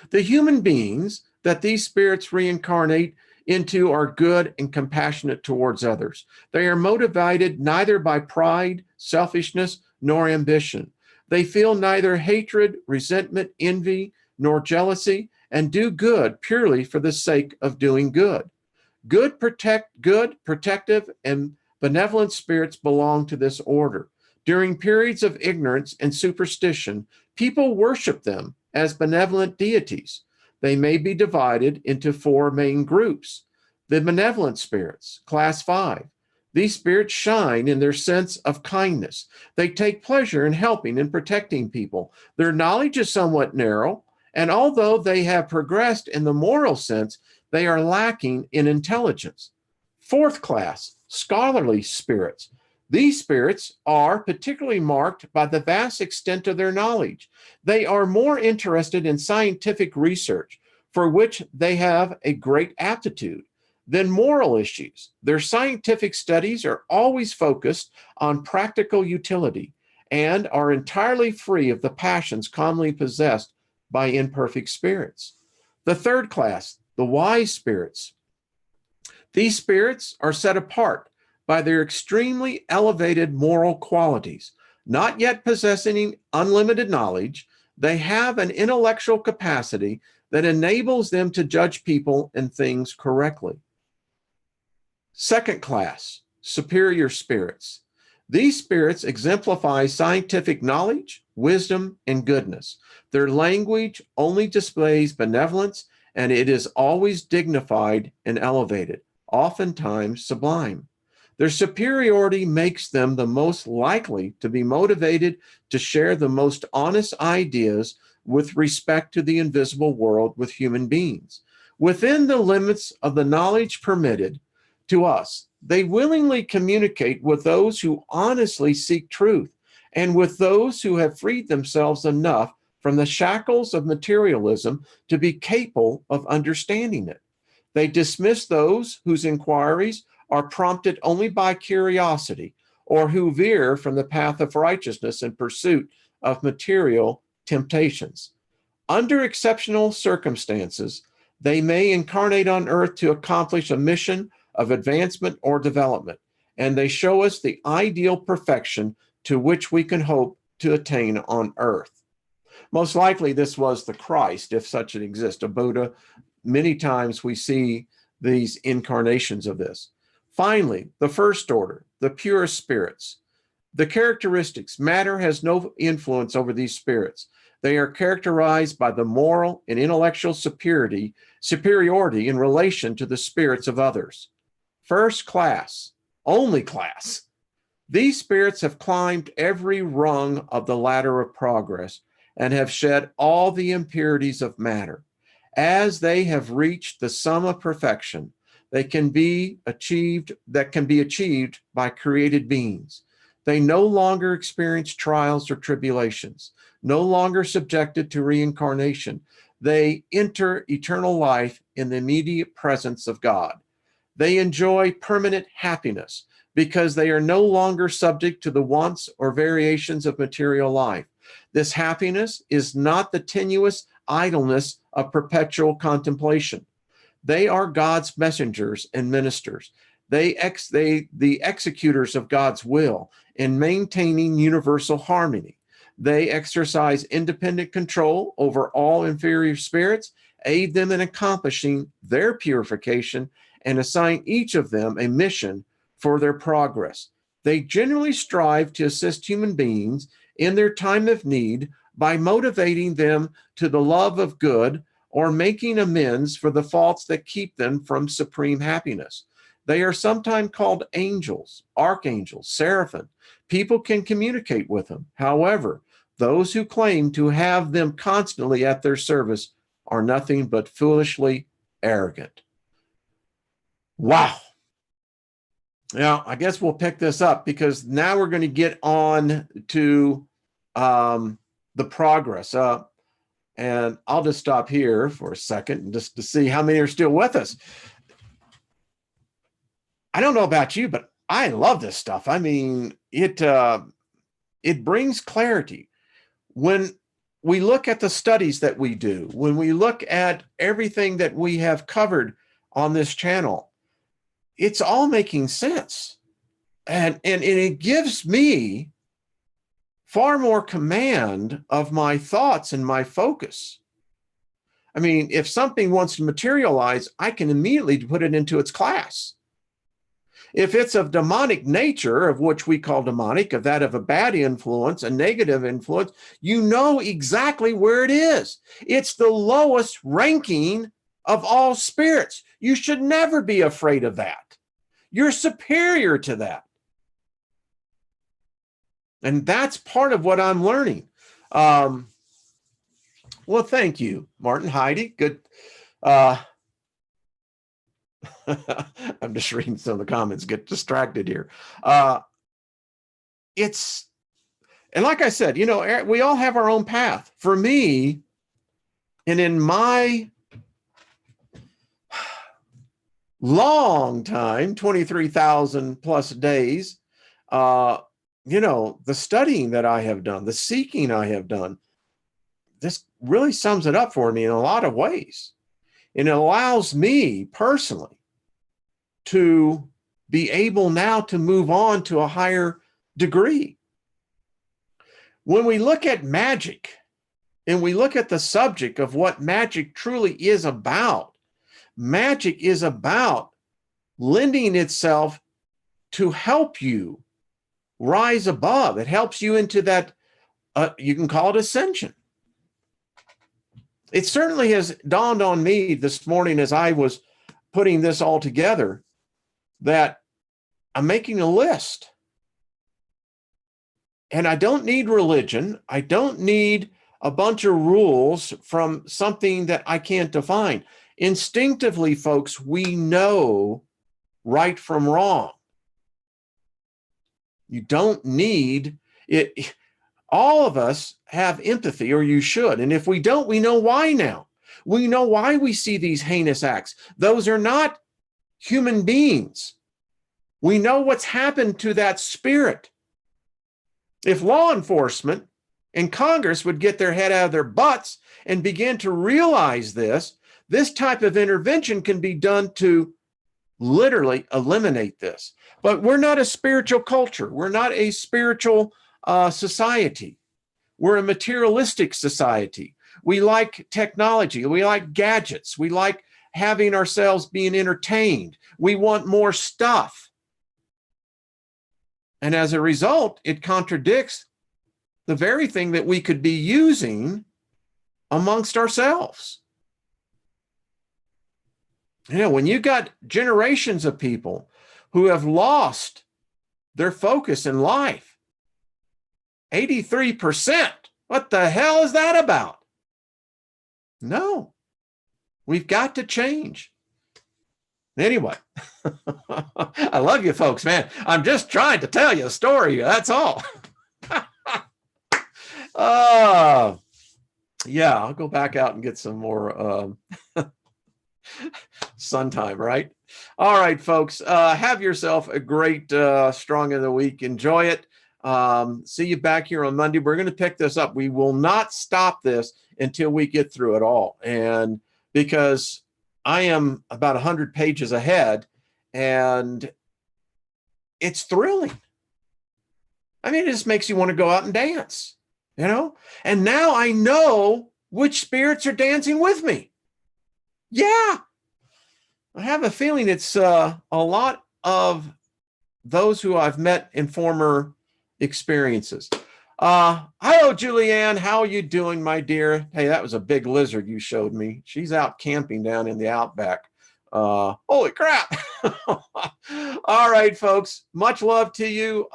The human beings that these spirits reincarnate into are good and compassionate towards others. They are motivated neither by pride, selfishness, nor ambition. They feel neither hatred, resentment, envy, nor jealousy, and do good purely for the sake of doing good. Good, protective, and benevolent spirits belong to this order. During periods of ignorance and superstition, people worship them as benevolent deities. They may be divided into four main groups. The benevolent spirits, class 5. These spirits shine in their sense of kindness. They take pleasure in helping and protecting people. Their knowledge is somewhat narrow, and although they have progressed in the moral sense, they are lacking in intelligence. Fourth class, scholarly spirits. These spirits are particularly marked by the vast extent of their knowledge. They are more interested in scientific research, for which they have a great aptitude, than moral issues. Their scientific studies are always focused on practical utility and are entirely free of the passions commonly possessed by imperfect spirits. The third class, the wise spirits. These spirits are set apart by their extremely elevated moral qualities. Not yet possessing unlimited knowledge, they have an intellectual capacity that enables them to judge people and things correctly. Second class, superior spirits. These spirits exemplify scientific knowledge, wisdom, and goodness. Their language only displays benevolence, and it is always dignified and elevated, oftentimes sublime. Their superiority makes them the most likely to be motivated to share the most honest ideas with respect to the invisible world with human beings. Within the limits of the knowledge permitted to us, they willingly communicate with those who honestly seek truth and with those who have freed themselves enough from the shackles of materialism to be capable of understanding it. They dismiss those whose inquiries are prompted only by curiosity or who veer from the path of righteousness in pursuit of material temptations. Under exceptional circumstances, they may incarnate on earth to accomplish a mission of advancement or development, and they show us the ideal perfection to which we can hope to attain on earth. Most likely, this was the Christ, if such an exists, a Buddha. Many times we see these incarnations of this. Finally, the first order, the purest spirits. The characteristics, matter has no influence over these spirits. They are characterized by the moral and intellectual superiority in relation to the spirits of others. First class, only class. These spirits have climbed every rung of the ladder of progress and have shed all the impurities of matter. As they have reached the sum of perfection, that can be achieved by created beings. They no longer experience trials or tribulations, no longer subjected to reincarnation. They enter eternal life in the immediate presence of God. They enjoy permanent happiness because they are no longer subject to the wants or variations of material life. This happiness is not the tenuous idleness of perpetual contemplation. They are God's messengers and ministers. The executors of God's will in maintaining universal harmony. They exercise independent control over all inferior spirits, aid them in accomplishing their purification, and assign each of them a mission for their progress. They generally strive to assist human beings in their time of need by motivating them to the love of good or making amends for the faults that keep them from supreme happiness. They are sometimes called angels, archangels, seraphim. People can communicate with them. However, those who claim to have them constantly at their service are nothing but foolishly arrogant. Wow. Now, I guess we'll pick this up because now we're going to get on to the progress. And I'll just stop here for a second just to see how many are still with us. I don't know about you, but I love this stuff. I mean, it brings clarity. When we look at the studies that we do, when we look at everything that we have covered on this channel, it's all making sense. And it gives me far more command of my thoughts and my focus. I mean, if something wants to materialize, I can immediately put it into its class. If it's of demonic nature, of which we call demonic, of that of a bad influence, a negative influence, you know exactly where it is. It's the lowest ranking of all spirits. You should never be afraid of that. You're superior to that. And that's part of what I'm learning. Well, thank you, Martin. Heidi, good. I'm just reading some of the comments, get distracted here. And like I said, we all have our own path. For me, and in my long time, 23,000 plus days, the studying that I have done, the seeking I have done, this really sums it up for me in a lot of ways. And it allows me personally to be able now to move on to a higher degree. When we look at magic and we look at the subject of what magic truly is about, magic is about lending itself to help you rise above. It helps you into that, you can call it ascension. It certainly has dawned on me this morning as I was putting this all together that I'm making a list. And I don't need religion. I don't need a bunch of rules from something that I can't define. Instinctively, folks, we know right from wrong. You don't need it. All of us have empathy, or you should. And if we don't, we know why now. We know why we see these heinous acts. Those are not human beings. We know what's happened to that spirit. If law enforcement and Congress would get their head out of their butts and begin to realize this type of intervention can be done to literally eliminate this. But we're not a spiritual culture. We're not a spiritual society. We're a materialistic society. We like technology. We like gadgets. We like having ourselves being entertained. We want more stuff. And as a result, it contradicts the very thing that we could be using amongst ourselves. When you got generations of people who have lost their focus in life, 83%, what the hell is that about? No, we've got to change. Anyway, I love you folks, man. I'm just trying to tell you a story. That's all. Yeah, I'll go back out and get some more sun time, right? All right, folks, have yourself a great strong of the week. Enjoy it. See you back here on Monday. We're going to pick this up. We will not stop this until we get through it all. And because I am about 100 pages ahead, and it's thrilling. I mean, it just makes you want to go out and dance, And now I know which spirits are dancing with me. Yeah. I have a feeling it's a lot of those who I've met in former experiences. Hello, Julianne. How are you doing, my dear? Hey, that was a big lizard you showed me. She's out camping down in the outback. Holy crap. All right, folks. Much love to you.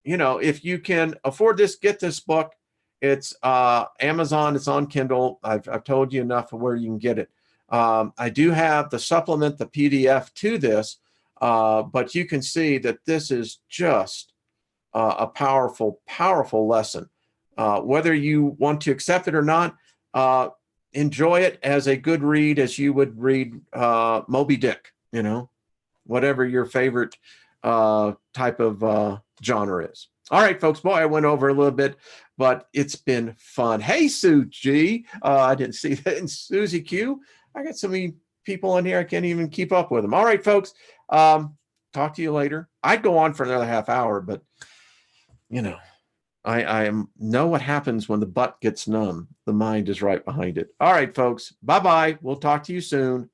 If you can afford this, get this book. It's Amazon. It's on Kindle. I've told you enough of where you can get it. I do have the supplement, the PDF to this, but you can see that this is just a powerful, powerful lesson. Whether you want to accept it or not, enjoy it as a good read, as you would read Moby Dick, whatever your favorite type of genre is. All right, folks. Boy, I went over a little bit, but it's been fun. Hey, Sue G. I didn't see that. And Susie Q. I got so many people in here, I can't even keep up with them. All right, folks. Talk to you later. I'd go on for another half hour, but I know what happens when the butt gets numb. The mind is right behind it. All right, folks. Bye-bye. We'll talk to you soon.